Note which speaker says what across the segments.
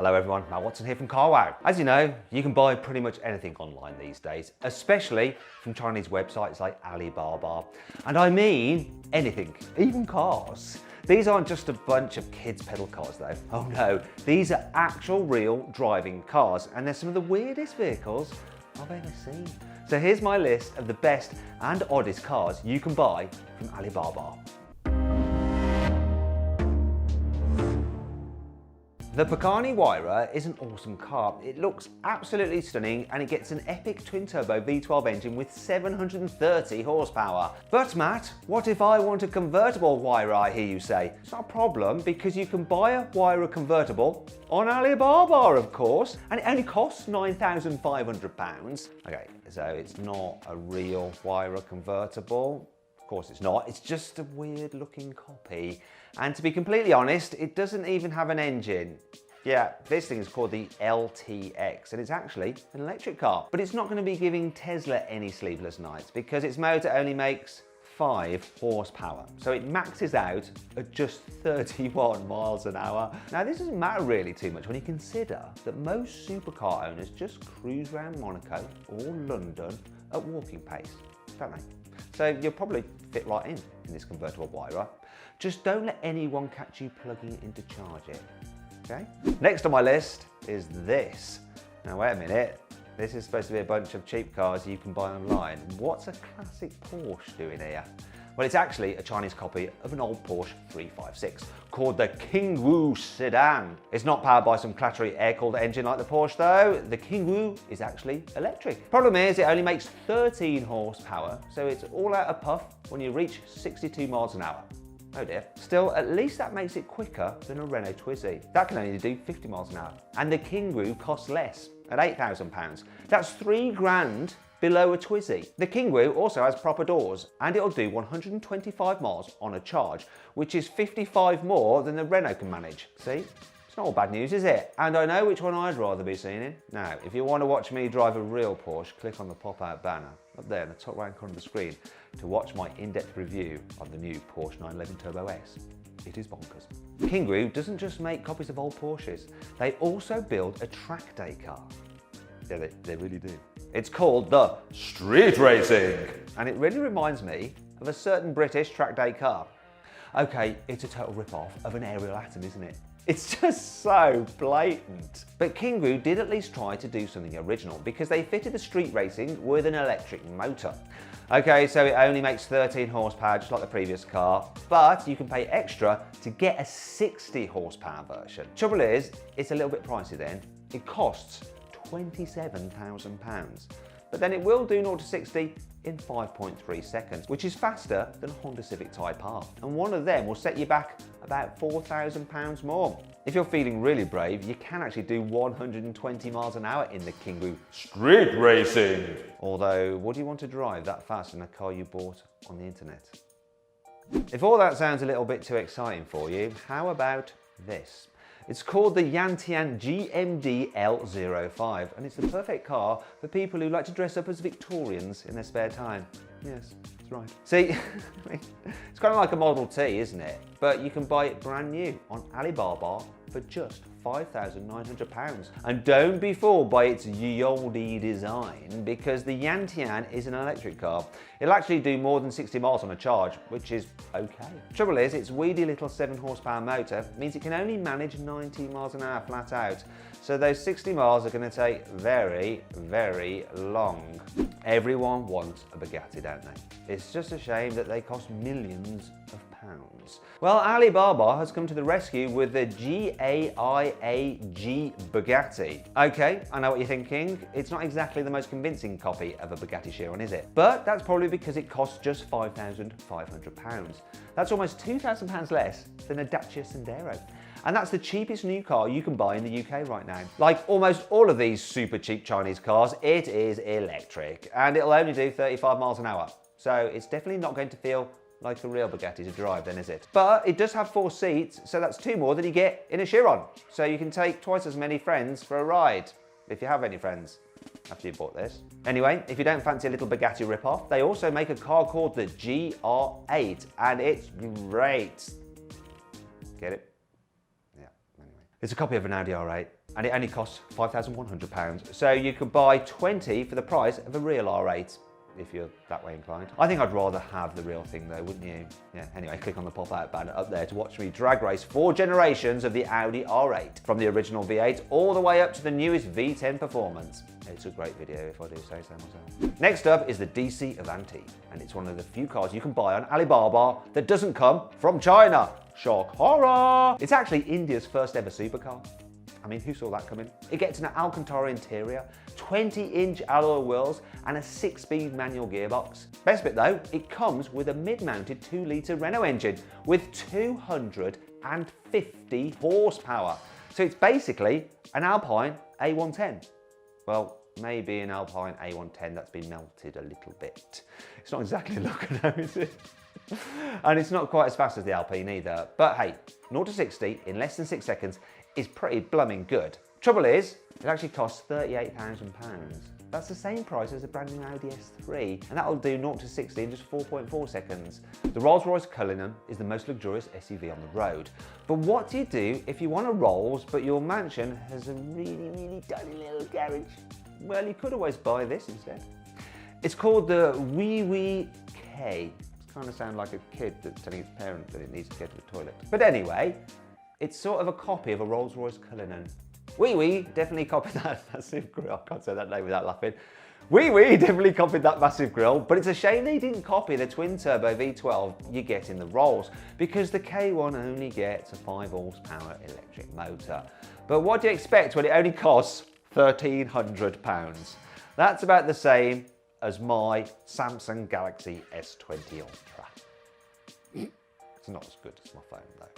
Speaker 1: Hello everyone, Matt Watson here from carwow. As you know, you can buy pretty much anything online these days, especially from Chinese websites like Alibaba. And I mean anything, even cars. These aren't just a bunch of kids' pedal cars though. Oh no, these are actual real driving cars, and they're some of the weirdest vehicles I've ever seen. So here's my list of the best and oddest cars you can buy from Alibaba. The Pagani Huayra is an awesome car. It looks absolutely stunning and it gets an epic twin-turbo V12 engine with 730 horsepower. But Matt, what if I want a convertible Huayra, I hear you say? It's not a problem because you can buy a Huayra convertible on Alibaba, of course, and it only costs £9,500. Okay, so it's not a real Huayra convertible. Of course it's not, it's just a weird looking copy. And to be completely honest, it doesn't even have an engine. Yeah, this thing is called the LTX and it's actually an electric car. But it's not going to be giving Tesla any sleepless nights because its motor only makes 5 horsepower. So it maxes out at just 31 miles an hour. Now this doesn't matter really too much when you consider that most supercar owners just cruise around Monaco or London at walking pace, don't they? So you'll probably fit right in this convertible Huayra. Just don't let anyone catch you plugging it in to charge it, okay? Next on my list is this. Now wait a minute, this is supposed to be a bunch of cheap cars you can buy online. What's a classic Porsche doing here? Well, it's actually a Chinese copy of an old Porsche 356 called the Kingwoo sedan. It's not powered by some clattery air-cooled engine like the Porsche though. The Kingwoo is actually electric. Problem is, it only makes 13 horsepower, so it's all out of puff when you reach 62 miles an hour. Oh dear. Still, at least that makes it quicker than a Renault Twizy. That can only do 50 miles an hour. And the Kingwoo costs less, at £8,000. That's £3,000 below a Twizy. The Kingwoo also has proper doors and it'll do 125 miles on a charge, which is 55 more than the Renault can manage. See? It's not all bad news, is it? And I know which one I'd rather be seen in. Now, if you want to watch me drive a real Porsche, click on the pop-out banner up there in the top right corner of the screen to watch my in-depth review of the new Porsche 911 Turbo S. It is bonkers. Kingwoo doesn't just make copies of old Porsches, they also build a track day car. Yeah, they really do. It's called the Street Racing, and it really reminds me of a certain British track day car. Okay, it's a total rip-off of an aerial atom, isn't it? It's just so blatant. But Kingwoo did at least try to do something original because they fitted the street racing with an electric motor. Okay, so it only makes 13 horsepower just like the previous car, but you can pay extra to get a 60 horsepower version. Trouble is, it's a little bit pricey then. It costs £27,000. But then it will do 0 to 60 in 5.3 seconds, which is faster than a Honda Civic Type R. And one of them will set you back about £4,000 more. If you're feeling really brave, you can actually do 120 miles an hour in the Kingwoo Street Racing. Although, would you want to drive that fast in a car you bought on the internet? If all that sounds a little bit too exciting for you, how about this? It's called the Yantian GMD L05 and it's the perfect car for people who like to dress up as Victorians in their spare time. Yes, that's right. See, it's kind of like a Model T, isn't it? But you can buy it brand new on Alibaba for just £5,900. And don't be fooled by its ye olde design because the Yantian is an electric car. It'll actually do more than 60 miles on a charge, which is okay. Trouble is, its weedy little 7 horsepower motor means it can only manage 90 miles an hour flat out. So those 60 miles are going to take very, very long. Everyone wants a Bugatti, don't they? It's just a shame that they cost millions of pounds. Well, Alibaba has come to the rescue with the GAIAG Bugatti. Okay, I know what you're thinking. It's not exactly the most convincing copy of a Bugatti Chiron, is it? But that's probably because it costs just £5,500. That's almost £2,000 less than a Dacia Sandero. And that's the cheapest new car you can buy in the UK right now. Like almost all of these super cheap Chinese cars, it is electric and it'll only do 35 miles an hour. So it's definitely not going to feel like a real Bugatti to drive then, is it? But it does have 4 seats, so that's 2 more than you get in a Chiron. So you can take twice as many friends for a ride, if you have any friends, after you bought this. Anyway, if you don't fancy a little Bugatti rip-off, they also make a car called the GR8, and it's great. Get it? Yeah, anyway. It's a copy of an Audi R8, and it only costs £5,100. So you could buy 20 for the price of a real R8, if you're that way inclined. I think I'd rather have the real thing though, wouldn't you? Yeah, anyway, click on the pop-out banner up there to watch me drag race 4 generations of the Audi R8, from the original V8 all the way up to the newest V10 Performance. It's a great video if I do say so myself. Next up is the DC Avanti, and it's one of the few cars you can buy on Alibaba that doesn't come from China. Shock horror! It's actually India's first ever supercar. I mean, who saw that coming? It gets an Alcantara interior, 20-inch alloy wheels, and a 6-speed manual gearbox. Best bit though, it comes with a mid-mounted 2-litre Renault engine with 250 horsepower. So it's basically an Alpine A110. Well, maybe an Alpine A110 that's been melted a little bit. It's not exactly a Locomo, is it? And it's not quite as fast as the Alpine either. But hey, 0 to 60 in less than 6 seconds is pretty blooming good. Trouble is, it actually costs £38,000. That's the same price as a brand new Audi S3, and that'll do 0 to 60 in just 4.4 seconds. The Rolls-Royce Cullinan is the most luxurious SUV on the road. But what do you do if you want a Rolls, but your mansion has a really tiny little garage? Well, you could always buy this instead. It's called the Weewee K. It kind of sounds like a kid that's telling its parent that it needs to go to the toilet. But anyway, it's sort of a copy of a Rolls-Royce Cullinan. Weewee definitely copied that massive grille. I can't say that name without laughing. Weewee definitely copied that massive grille, but it's a shame they didn't copy the twin-turbo V12 you get in the Rolls, because the K1 only gets a 5 horsepower electric motor. But what do you expect when it only costs £1,300? That's about the same as my Samsung Galaxy S20 Ultra. It's not as good as my phone though.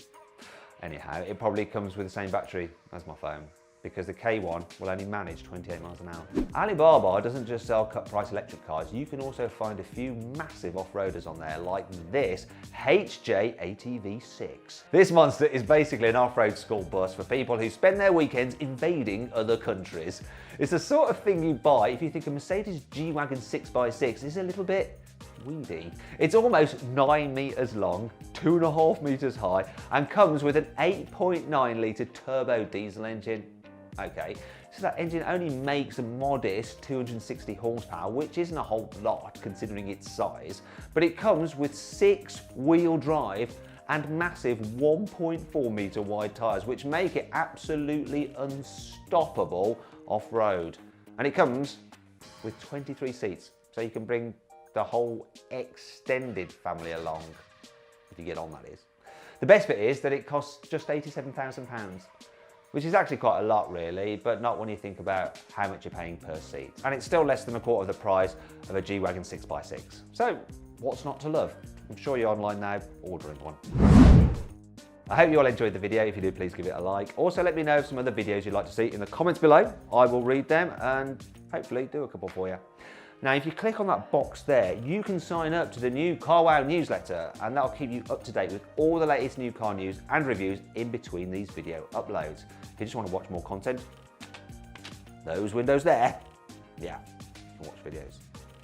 Speaker 1: Anyhow, it probably comes with the same battery as my phone, because the K1 will only manage 28 miles an hour. Alibaba doesn't just sell cut price electric cars, you can also find a few massive off-roaders on there, like this HJ ATV6. This monster is basically an off-road school bus for people who spend their weekends invading other countries. It's the sort of thing you buy if you think a Mercedes G-Wagon 6x6 is a little bit weedy. It's almost 9 meters long, 2.5 meters high, and comes with an 8.9 litre turbo diesel engine. Okay, so that engine only makes a modest 260 horsepower, which isn't a whole lot considering its size, but it comes with 6-wheel drive and massive 1.4 metre wide tyres, which make it absolutely unstoppable off-road. And it comes with 23 seats, so you can bring the whole extended family along, if you get on, that is. The best bit is that it costs just £87,000, which is actually quite a lot really, but not when you think about how much you're paying per seat. And it's still less than a quarter of the price of a G-Wagon 6x6. So what's not to love? I'm sure you're online now ordering one. I hope you all enjoyed the video. If you did, please give it a like. Also, let me know of some other videos you'd like to see in the comments below. I will read them and hopefully do a couple for you. Now, if you click on that box there, you can sign up to the new CarWow newsletter, and that'll keep you up to date with all the latest new car news and reviews in between these video uploads. If you just want to watch more content, those windows there, yeah, you can watch videos.